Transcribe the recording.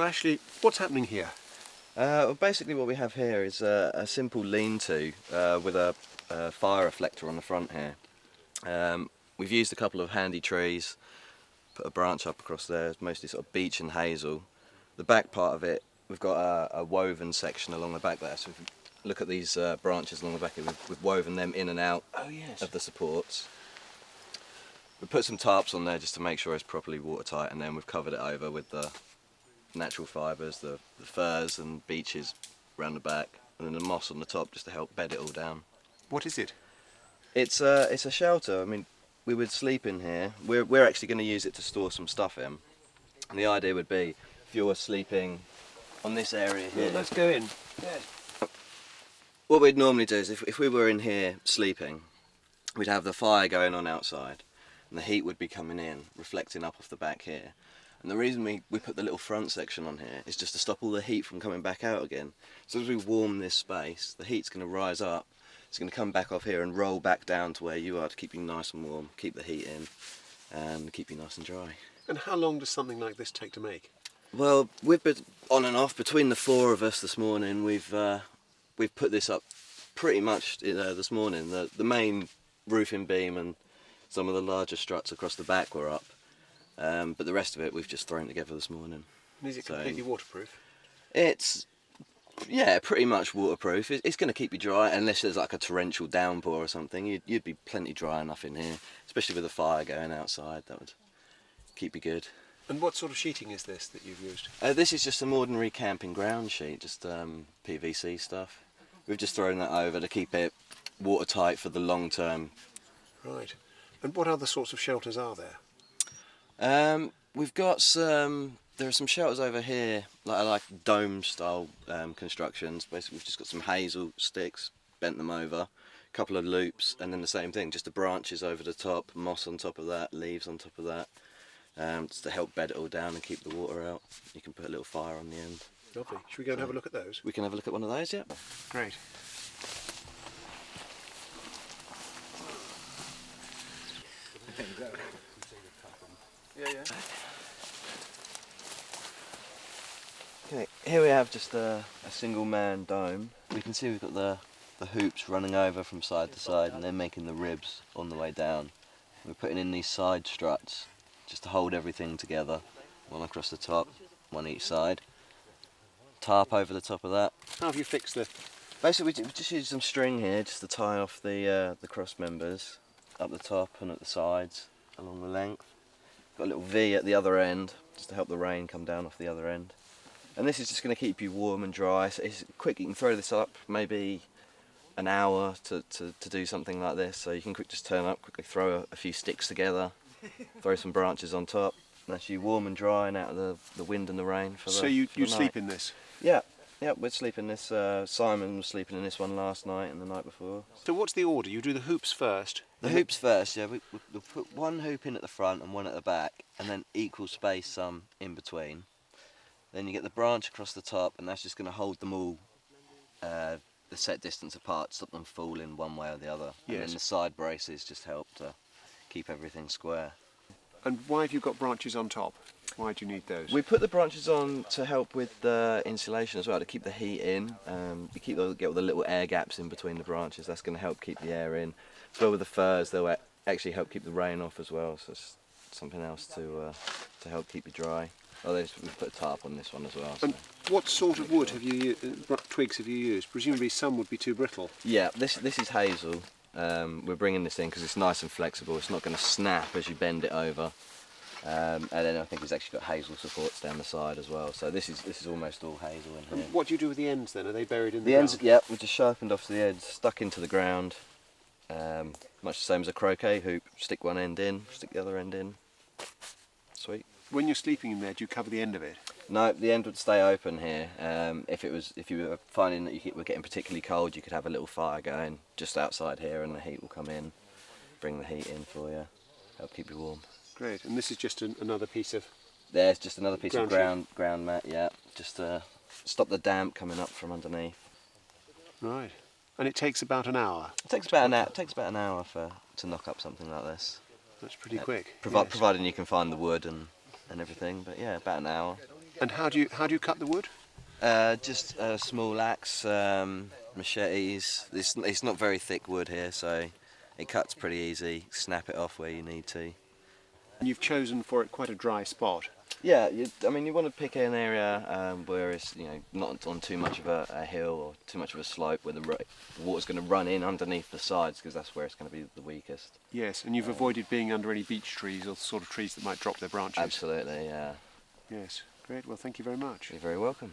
Ashley, what's happening here? Well, basically what we have here is a simple lean-to with a fire reflector on the front here. We've used a couple of handy trees, put a branch up across there, it's mostly sort of beech and hazel. The back part of it, we've got a woven section along the back there, so if you look at these branches along the back here, we've woven them in and out of the supports. We put some tarps on there just to make sure it's properly watertight, and then we've covered it over with the natural fibres, the firs and beeches around the back, and then the moss on the top just to help bed it all down. What is it? It's a shelter. I mean, we would sleep in here. We're actually going to use it to store some stuff in, and the idea would be if you were sleeping on this area here. Yeah, let's go in. Yeah. What we'd normally do is if we were in here sleeping, we'd have the fire going on outside, and the heat would be coming in, reflecting up off the back here. And the reason we put the little front section on here is just to stop all the heat from coming back out again. So as we warm this space, the heat's going to rise up, it's going to come back off here and roll back down to where you are to keep you nice and warm, keep the heat in, and keep you nice and dry. And how long does something like this take to make? Well, we've been on and off between the four of us this morning. We've put this up pretty much this morning. The main roofing beam and some of the larger struts across the back were up. But the rest of it we've just thrown together this morning. And is it completely waterproof? It's, yeah, pretty much waterproof. It's going to keep you dry unless there's like a torrential downpour or something. You'd be plenty dry enough in here, especially with the fire going outside. That would keep you good. And what sort of sheeting is this that you've used? This is just some ordinary camping ground sheet, just PVC stuff. We've just thrown that over to keep it watertight for the long term. Right. And what other sorts of shelters are there? We've got some. There are some shelters over here, like dome-style constructions. Basically, we've just got some hazel sticks, bent them over, a couple of loops, and then the same thing, just the branches over the top, moss on top of that, leaves on top of that, just to help bed it all down and keep the water out. You can put a little fire on the end. Lovely. Should we go and have a look at those? We can have a look at one of those, yeah. Great. Okay, here we have just a single man dome. We can see we've got the hoops running over from side to side, and they're making the ribs on the way down. We're putting in these side struts just to hold everything together. One across the top, one each side. Tarp over the top of that. How have you fixed this? Basically we just use some string here just to tie off the cross members up the top and at the sides along the length. Got a little V at the other end just to help the rain come down off the other end. And this is just going to keep you warm and dry. So it's quick, you can throw this up maybe an hour to do something like this. So you can just turn up, quickly throw a few sticks together, throw some branches on top. And that's you warm and dry and out of the wind and the rain for the So you night. sleep in this? Yeah, we're sleeping this. Simon was sleeping in this one last night and the night before. So what's the order? You do the hoops first? The hoops first, yeah. We'll put one hoop in at the front and one at the back, and then equal space some in between. Then you get the branch across the top, and that's just going to hold them all the set distance apart, stop them falling one way or the other. Yes. And then the side braces just help to keep everything square. And why have you got branches on top? Why do you need those? We put the branches on to help with the insulation as well, to keep the heat in. You get all the little air gaps in between the branches. That's going to help keep the air in. As well with the firs, they'll actually help keep the rain off as well. So it's something else to help keep you dry. Oh, we've put a tarp on this one as well. So. And what sort of wood have you twigs have you used? Presumably some would be too brittle. Yeah, this is hazel. We're bringing this in because it's nice and flexible. It's not going to snap as you bend it over. And then I think it's actually got hazel supports down the side as well. So this is almost all hazel in here. And what do you do with the ends then? Are they buried in the ends? ground? Yeah, we just sharpened off the ends, stuck into the ground. Much the same as a croquet hoop. Stick one end in, stick the other end in. Sweet. When you're sleeping in there, do you cover the end of it? No, the end would stay open here. If you were finding that you were getting particularly cold, you could have a little fire going just outside here, and the heat will come in, bring the heat in for you, help keep you warm. Great. And this is just another piece of. There's just another piece of ground mat. Yeah, just to stop the damp coming up from underneath. Right. And it takes about an hour. It takes about an hour to knock up something like this. That's pretty quick. Providing you can find the wood and everything, but yeah, about an hour. And how do you cut the wood? Just a small axe, machetes. It's not very thick wood here, so it cuts pretty easy. Snap it off where you need to. And you've chosen for it quite a dry spot. Yeah, I mean, you want to pick an area where it's not on too much of a hill or too much of a slope where the water's going to run in underneath the sides, because that's where it's going to be the weakest. Yes, and you've avoided being under any beech trees or the sort of trees that might drop their branches. Absolutely, yeah. Yes, great. Well, thank you very much. You're very welcome.